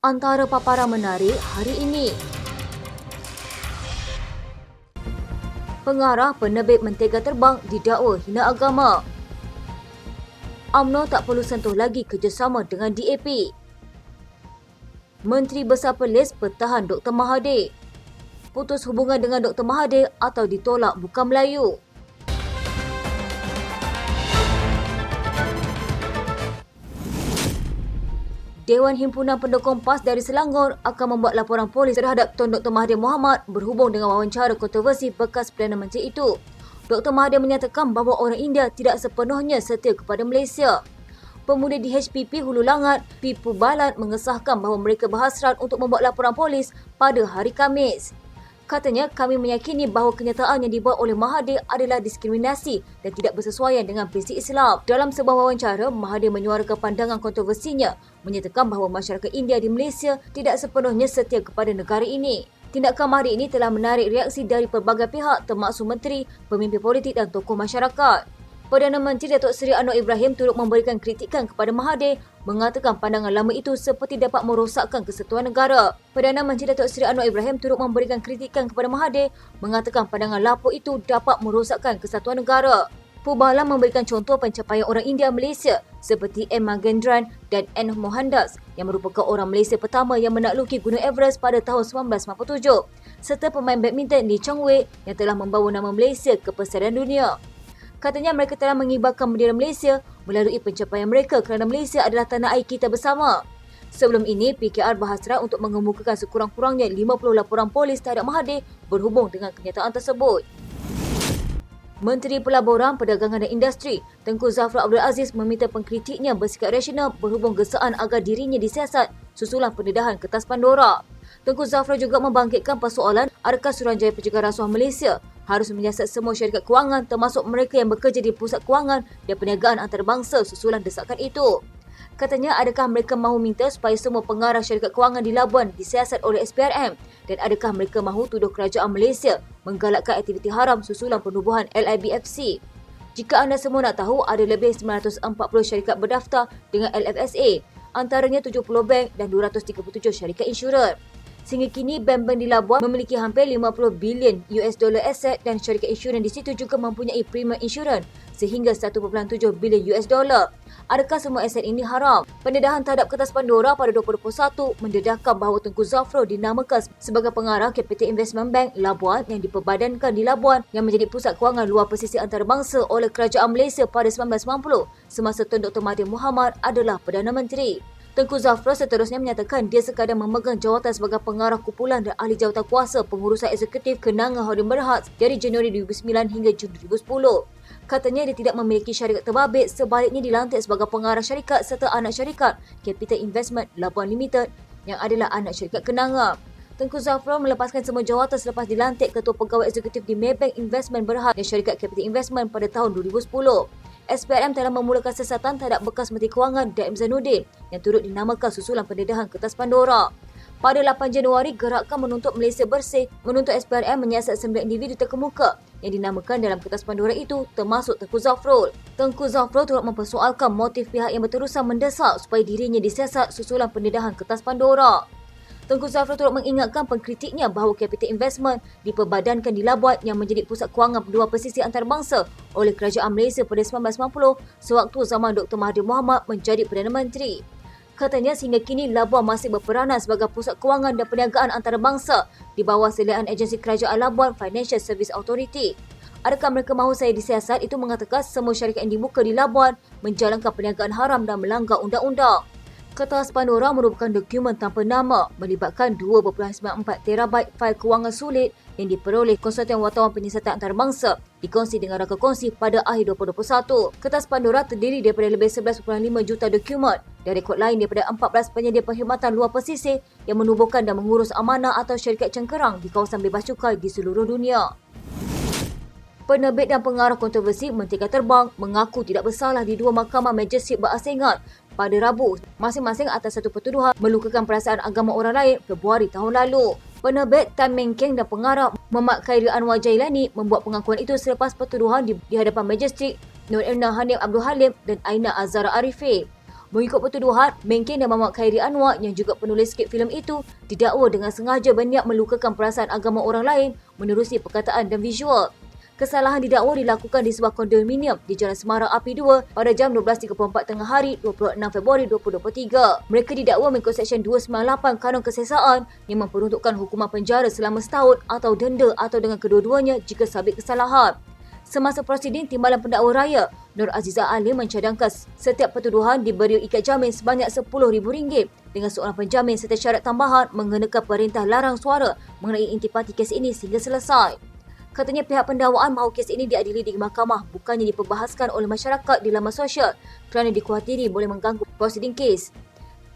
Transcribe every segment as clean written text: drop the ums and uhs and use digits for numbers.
Antara paparan menarik hari ini. Pengarah penerbit Mentega Terbang didakwa hina agama. UMNO tak perlu sentuh lagi kerjasama dengan DAP. Menteri Besar Perlis pertahan Dr. Mahathir. Putus hubungan dengan Dr. Mahathir atau ditolak bukan Melayu. Dewan Himpunan Pendukung PAS dari Selangor akan membuat laporan polis terhadap Tun Dr. Mahathir Mohamad berhubung dengan wawancara kontroversi bekas Perdana Menteri itu. Dr. Mahathir menyatakan bahawa orang India tidak sepenuhnya setia kepada Malaysia. Pemuda di HPP Hulu Langat, Pipu Balan mengesahkan bahawa mereka berhasrat untuk membuat laporan polis pada hari Khamis. Katanya, kami meyakini bahawa kenyataan yang dibuat oleh Mahathir adalah diskriminasi dan tidak bersesuaian dengan prinsip Islam. Dalam sebuah wawancara, Mahathir menyuarakan pandangan kontroversinya, menyatakan bahawa masyarakat India di Malaysia tidak sepenuhnya setia kepada negara ini. Tindakan Mahathir ini telah menarik reaksi dari pelbagai pihak termasuk menteri, pemimpin politik dan tokoh masyarakat. Perdana Menteri Datuk Seri Anwar Ibrahim turut memberikan kritikan kepada Mahathir, mengatakan pandangan lama itu seperti dapat merosakkan kesatuan negara. Perdana Menteri Datuk Seri Anwar Ibrahim turut memberikan kritikan kepada Mahathir, mengatakan pandangan lapuk itu dapat merosakkan kesatuan negara. Pubalan memberikan contoh pencapaian orang India Malaysia seperti M. Magendran dan N. Mohandas yang merupakan orang Malaysia pertama yang menakluki Gunung Everest pada tahun 1957, serta pemain badminton Lee Chong Wei yang telah membawa nama Malaysia ke pesanan dunia. Katanya mereka telah mengibarkan bendera Malaysia melalui pencapaian mereka kerana Malaysia adalah tanah air kita bersama. Sebelum ini, PKR berhasrat untuk mengemukakan sekurang-kurangnya 50 laporan polis terhadap Mahathir berhubung dengan kenyataan tersebut. Menteri Pelaburan, Perdagangan dan Industri, Tengku Zafrul Abdul Aziz meminta pengkritiknya bersikap rasional berhubung gesaan agar dirinya disiasat susulan pendedahan kertas Pandora. Tengku Zafrul juga membangkitkan persoalan adakah Suruhanjaya Pencegahan Rasuah Malaysia harus menyiasat semua syarikat kewangan termasuk mereka yang bekerja di pusat kewangan dan perniagaan antarabangsa susulan desakan itu. Katanya adakah mereka mahu minta supaya semua pengarah syarikat kewangan di Labuan disiasat oleh SPRM dan adakah mereka mahu tuduh kerajaan Malaysia menggalakkan aktiviti haram susulan penubuhan LIBFC. Jika anda semua nak tahu, ada lebih 940 syarikat berdaftar dengan LFSA, antaranya 70 bank dan 237 syarikat insurans. Sehingga kini bank-bank di Labuan memiliki hampir 50 bilion US dollar aset dan syarikat insurans di situ juga mempunyai premium insurans sehingga 1.7 bilion US dollar. Adakah semua aset ini haram? Pendedahan terhadap kertas Pandora pada 2021 mendedahkan bahawa Tengku Zafrul dinamakan sebagai pengarah Capital Investment Bank Labuan yang diperbadankan di Labuan yang menjadi pusat kewangan luar pesisir antarabangsa oleh kerajaan Malaysia pada 1990 semasa Tun Dr. Mahathir Mohamad adalah Perdana Menteri. Tengku Zafrul seterusnya menyatakan dia sekadar memegang jawatan sebagai pengarah kumpulan dan ahli jawatan kuasa pengurusan eksekutif Kenanga Hordern Berhad dari Januari 2009 hingga Jun 2010. Katanya dia tidak memiliki syarikat terbabit, sebaliknya dilantik sebagai pengarah syarikat serta anak syarikat Capital Investment Labuan Limited yang adalah anak syarikat Kenanga. Tengku Zafrul melepaskan semua jawatan selepas dilantik Ketua Pegawai Eksekutif di Maybank Investment Berhad dan syarikat Capital Investment pada tahun 2010. SPRM telah memulakan siasatan terhadap bekas Menteri Kewangan Daim Zainuddin yang turut dinamakan susulan pendedahan kertas Pandora. Pada 8 Januari, Gerakan Menuntut Malaysia Bersih menuntut SPRM menyiasat 9 individu terkemuka yang dinamakan dalam kertas Pandora itu termasuk Tengku Zafrul. Tengku Zafrul turut mempersoalkan motif pihak yang berterusan mendesak supaya dirinya disiasat susulan pendedahan kertas Pandora. Tengku Zafrul turut mengingatkan pengkritiknya bahawa Capital Investment diperbadankan di Labuan yang menjadi pusat kewangan dua pesisir antarabangsa oleh kerajaan Malaysia pada 1990 sewaktu zaman Dr. Mahathir Mohamad menjadi Perdana Menteri. Katanya sehingga kini Labuan masih berperanan sebagai pusat kewangan dan perniagaan antarabangsa di bawah seliaan agensi kerajaan Labuan Financial Service Authority. Adakah mereka mahu saya disiasat? Itu mengatakan semua syarikat yang dibuka di Labuan menjalankan perniagaan haram dan melanggar undang-undang. Kertas Pandora merupakan dokumen tanpa nama melibatkan 2.94 terabyte fail kewangan sulit yang diperoleh Konsortium Wartawan Penyiasatan Antarabangsa dikongsi dengan rangka kongsi pada akhir 2021. Kertas Pandora terdiri daripada lebih 11.5 juta dokumen dan rekod lain daripada 14 penyedia perkhidmatan luar pesisir yang menubuhkan dan mengurus amanah atau syarikat cengkerang di kawasan bebas cukai di seluruh dunia. Penerbit dan pengarah kontroversi Mentega Terbang mengaku tidak bersalah di dua mahkamah majistret berasingan pada Rabu, masing-masing atas satu pertuduhan melukakan perasaan agama orang lain Februari tahun lalu. Penerbit Tan Meng Keng dan pengarah Muhammad Khairi Anwar Jailani membuat pengakuan itu selepas pertuduhan di hadapan majistret Nur Elna Hanif Abdul Halim dan Aina Azhara Arifin. Mengikut pertuduhan, Meng Keng dan Muhammad Khairi Anwar yang juga penulis skrip filem itu didakwa dengan sengaja berniat melukakan perasaan agama orang lain menerusi perkataan dan visual. Kesalahan didakwa dilakukan di sebuah kondominium di Jalan Semarang Api 2 pada jam 12.34 tengah hari 26 Februari 2023. Mereka didakwa mengikut Seksyen 298 Kanun Kesesaan yang memperuntukkan hukuman penjara selama setahun atau denda atau dengan kedua-duanya jika sabit kesalahan. Semasa prosiding, Timbalan Pendakwa Raya Nur Azizah Ali mencadangkan setiap pertuduhan diberi ikat jamin sebanyak RM10,000 dengan seorang penjamin serta syarat tambahan mengenakan perintah larang suara mengenai intipati kes ini sehingga selesai. Katanya pihak pendakwaan mahu kes ini diadili di mahkamah bukannya diperbahaskan oleh masyarakat di laman sosial kerana dikhawatiri boleh mengganggu prosiding kes.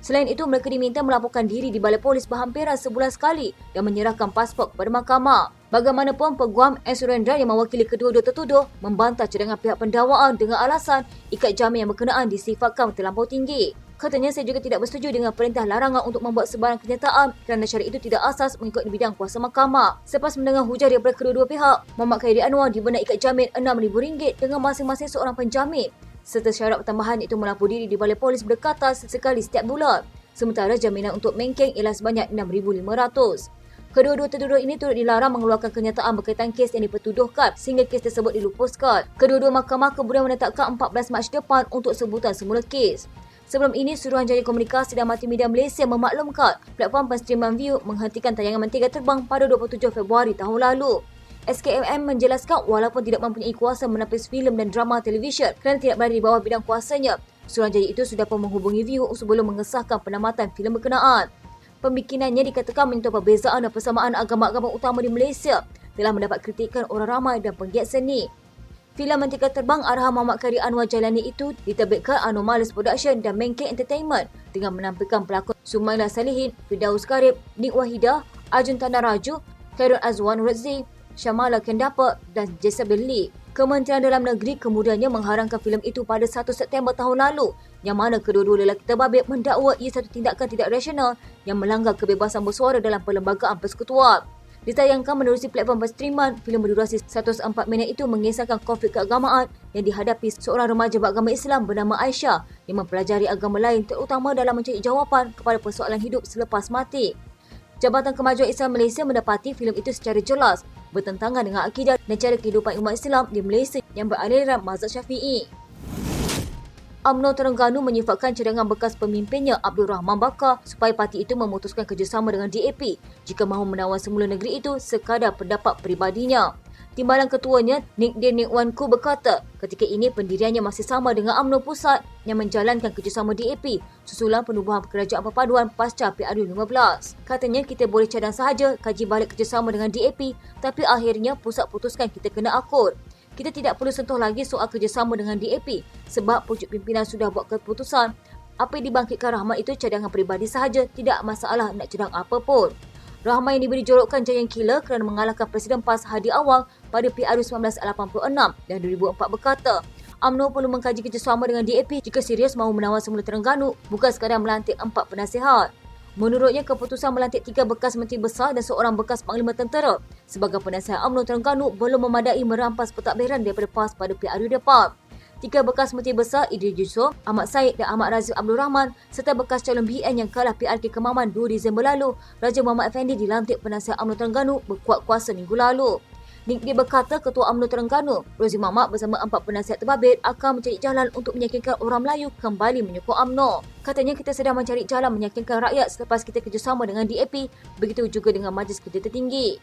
Selain itu, mereka diminta melaporkan diri di Balai Polis berhampiran sebulan sekali dan menyerahkan pasport kepada mahkamah. Bagaimanapun, Peguam S. Surendra yang mewakili kedua-dua tertuduh membantah cadangan pihak pendakwaan dengan alasan ikat jamin yang berkenaan disifatkan terlampau tinggi. Katanya, saya juga tidak bersetuju dengan perintah larangan untuk membuat sebarang kenyataan kerana syarat itu tidak asas mengikut bidang kuasa mahkamah. Selepas mendengar hujah daripada kedua-dua pihak, Muhammad Khairi Anwar diberi ikat jamin RM6,000 dengan masing-masing seorang penjamin. Serta syarat tambahan itu melapor diri di Balai Polis berdekatan sekali setiap bulan. Sementara jaminan untuk Meng Keng ialah sebanyak RM6,500. Kedua-dua tertuduh ini turut dilarang mengeluarkan kenyataan berkaitan kes yang dipertuduhkan sehingga kes tersebut dilupuskan. Kedua-dua mahkamah kemudian menetapkan 14 Mac depan untuk sebutan semula kes. Sebelum ini, Suruhanjaya Komunikasi dan Multimedia Malaysia memaklumkan platform penstreaman View menghentikan tayangan Mentega Terbang pada 27 Februari tahun lalu. SKMM menjelaskan walaupun tidak mempunyai kuasa menapis filem dan drama televisyen kerana tidak berada di bawah bidang kuasanya, Suruhanjaya itu sudah pun menghubungi View sebelum mengesahkan penamatan filem berkenaan. Pembikinannya dikatakan menyentuh perbezaan dan persamaan agama-agama utama di Malaysia telah mendapat kritikan orang ramai dan penggiat seni. Filem Mentega Terbang arahan Muhammad Khairi Anwar Jalani itu diterbitkan Anomalies Production dan Meng Keng Entertainment dengan menampilkan pelakon Sumaila Salihin, Firdaus Karib, Nik Wahidah, Arjun Tana Raju, Khairul Azwan Razzi, Syamala Kendapa dan Jezebel Lee. Kementerian Dalam Negeri kemudiannya mengharamkan filem itu pada 1 September tahun lalu yang mana kedua-dua lelaki terbabit mendakwa ia satu tindakan tidak rasional yang melanggar kebebasan bersuara dalam Perlembagaan Persekutuan. Ditayangkan menerusi platform penstreaman, filem berdurasi 104 minit itu mengisahkan konflik keagamaan yang dihadapi seorang remaja beragama Islam bernama Aisyah yang mempelajari agama lain terutama dalam mencari jawapan kepada persoalan hidup selepas mati. Jabatan Kemajuan Islam Malaysia mendapati filem itu secara jelas bertentangan dengan akidah dan cara kehidupan umat Islam di Malaysia yang beraliran mazhab Syafi'i. UMNO Terengganu menyifatkan cadangan bekas pemimpinnya Abdul Rahman Bakar supaya parti itu memutuskan kerjasama dengan DAP jika mahu menawan semula negeri itu sekadar pendapat peribadinya. Timbalan ketuanya, Nik Din Nik Wan Koo berkata, ketika ini pendiriannya masih sama dengan UMNO Pusat yang menjalankan kerjasama DAP susulan penubuhan kerajaan perpaduan pasca PRU15. Katanya, kita boleh cadang sahaja kaji balik kerjasama dengan DAP tapi akhirnya Pusat putuskan kita kena akur. Kita tidak perlu sentuh lagi soal kerjasama dengan DAP sebab pucuk pimpinan sudah buat keputusan. Apa yang dibangkitkan Rahman itu cadangan peribadi sahaja, tidak masalah nak cadang apa pun. Rahman yang diberi jolokan Giant Killer kerana mengalahkan Presiden PAS Hadi Awang pada PRU 1986 dan 2004 berkata, UMNO perlu mengkaji kerjasama dengan DAP jika serius mahu menawan semula Terengganu, bukan sekadar melantik 4 penasihat. Menurutnya, keputusan melantik 3 bekas menteri besar dan seorang bekas panglima tentera sebagai penasihat UMNO Terengganu belum memadai merampas pentadbiran daripada PAS pada PRU depan. 3 bekas menteri besar Idris Yusof, Ahmad Said dan Ahmad Razif Abdul Rahman serta bekas calon BN yang kalah PRK Kemaman 2 Disember lalu, Raja Muhammad Effendi dilantik penasihat UMNO Terengganu berkuat kuasa minggu lalu. Nik dia berkata Ketua UMNO Terengganu, Rozzi Mamat bersama 4 penasihat terbabit akan mencari jalan untuk meyakinkan orang Melayu kembali menyokong UMNO. Katanya kita sedang mencari jalan meyakinkan rakyat selepas kita kerjasama dengan DAP, begitu juga dengan Majlis Kerja Tertinggi.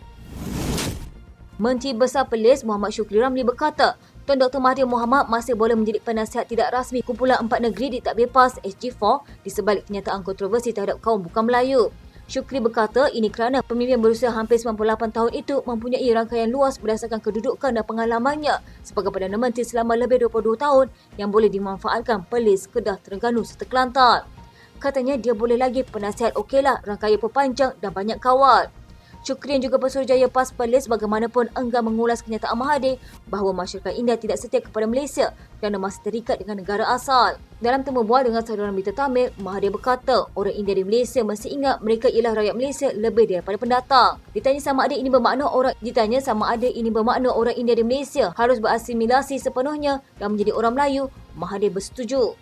Menteri Besar Perlis Muhammad Shukri Ramli berkata, Tuan Dr. Mahathir Mohamad masih boleh menjadi penasihat tidak rasmi Kumpulan 4 Negeri di Tadbir PAS SG4 di sebalik kenyataan kontroversi terhadap kaum bukan Melayu. Shukri berkata ini kerana pemimpin berusia hampir 98 tahun itu mempunyai rangkaian luas berdasarkan kedudukan dan pengalamannya sebagai Perdana Menteri selama lebih 22 tahun yang boleh dimanfaatkan Perlis, Kedah, Terengganu serta Kelantan. Katanya dia boleh lagi penasihat okeylah, rangkaian perpanjang dan banyak kawal. Shukri yang juga Pesuruhjaya PAS Perlis bagaimanapun enggan mengulas kenyataan Mahathir bahawa masyarakat India tidak setia kepada Malaysia kerana masih terikat dengan negara asal. Dalam temu bual dengan saluran berita Tamil, Mahathir berkata orang India di Malaysia mesti ingat mereka ialah rakyat Malaysia lebih daripada pendatang. Ditanya sama ada ini bermakna orang India di Malaysia harus berasimilasi sepenuhnya dan menjadi orang Melayu, Mahathir bersetuju.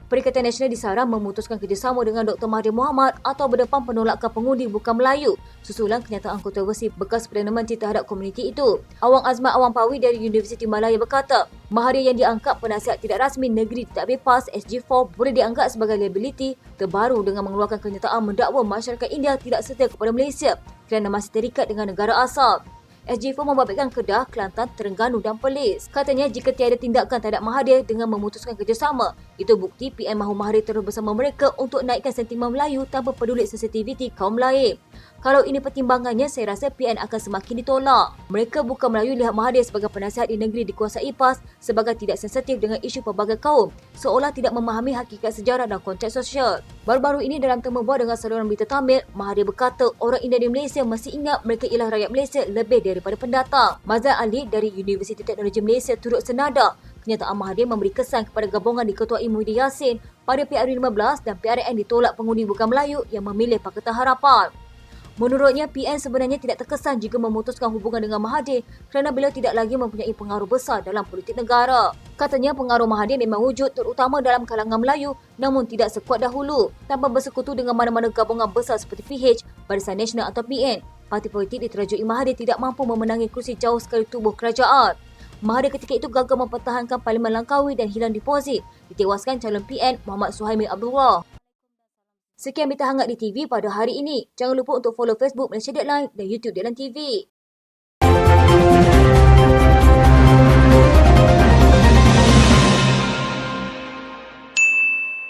Perikatan Nasional disarang memutuskan kerjasama dengan Dr. Mahathir Mohamad atau berdepan penolakan pengundi bukan Melayu susulan kenyataan kontroversi bekas Perdana Menteri terhadap komuniti itu. Awang Azmat Awang Pawi dari Universiti Malaya berkata, Mahathir yang diangkat penasihat tidak rasmi negeri tak bebas SG4 boleh dianggap sebagai liability terbaru dengan mengeluarkan kenyataan mendakwa masyarakat India tidak setia kepada Malaysia kerana masih terikat dengan negara asal. SG4 membabitkan Kedah, Kelantan, Terengganu dan Perlis. Katanya jika tiada tindakan terhadap Mahathir dengan memutuskan kerjasama, itu bukti PN mahu Mahathir terus bersama mereka untuk naikkan sentimen Melayu tanpa peduli sensitiviti kaum lain. Kalau ini pertimbangannya, saya rasa PN akan semakin ditolak. Mereka bukan Melayu lihat Mahathir sebagai penasihat di negeri dikuasai PAS sebagai tidak sensitif dengan isu pelbagai kaum, seolah tidak memahami hakikat sejarah dan konteks sosial. Baru-baru ini dalam temu bual dengan saluran berita Tamil, Mahathir berkata orang India di Malaysia masih ingat mereka ialah rakyat Malaysia lebih daripada pendatang. Mazlan Ali dari Universiti Teknologi Malaysia turut senada. Kenyataan Mahathir memberi kesan kepada gabungan diketuai Muhyiddin Yassin pada PRU15 dan PRN ditolak pengundi bukan Melayu yang memilih Pakatan Harapan. Menurutnya, PN sebenarnya tidak terkesan jika memutuskan hubungan dengan Mahathir kerana beliau tidak lagi mempunyai pengaruh besar dalam politik negara. Katanya pengaruh Mahathir memang wujud terutama dalam kalangan Melayu namun tidak sekuat dahulu. Tanpa bersekutu dengan mana-mana gabungan besar seperti PH, Barisan Nasional atau PN, parti politik diterajui Mahathir tidak mampu memenangi kursi jauh sekali tubuh kerajaan. Mahathir ketika itu gagal mempertahankan Parlimen Langkawi dan hilang deposit, ditewaskan calon PN Muhammad Suhaimi Abdullah. Sekian berita hangat di TV pada hari ini. Jangan lupa untuk follow Facebook Malaysia Deadline dan YouTube Deadline TV.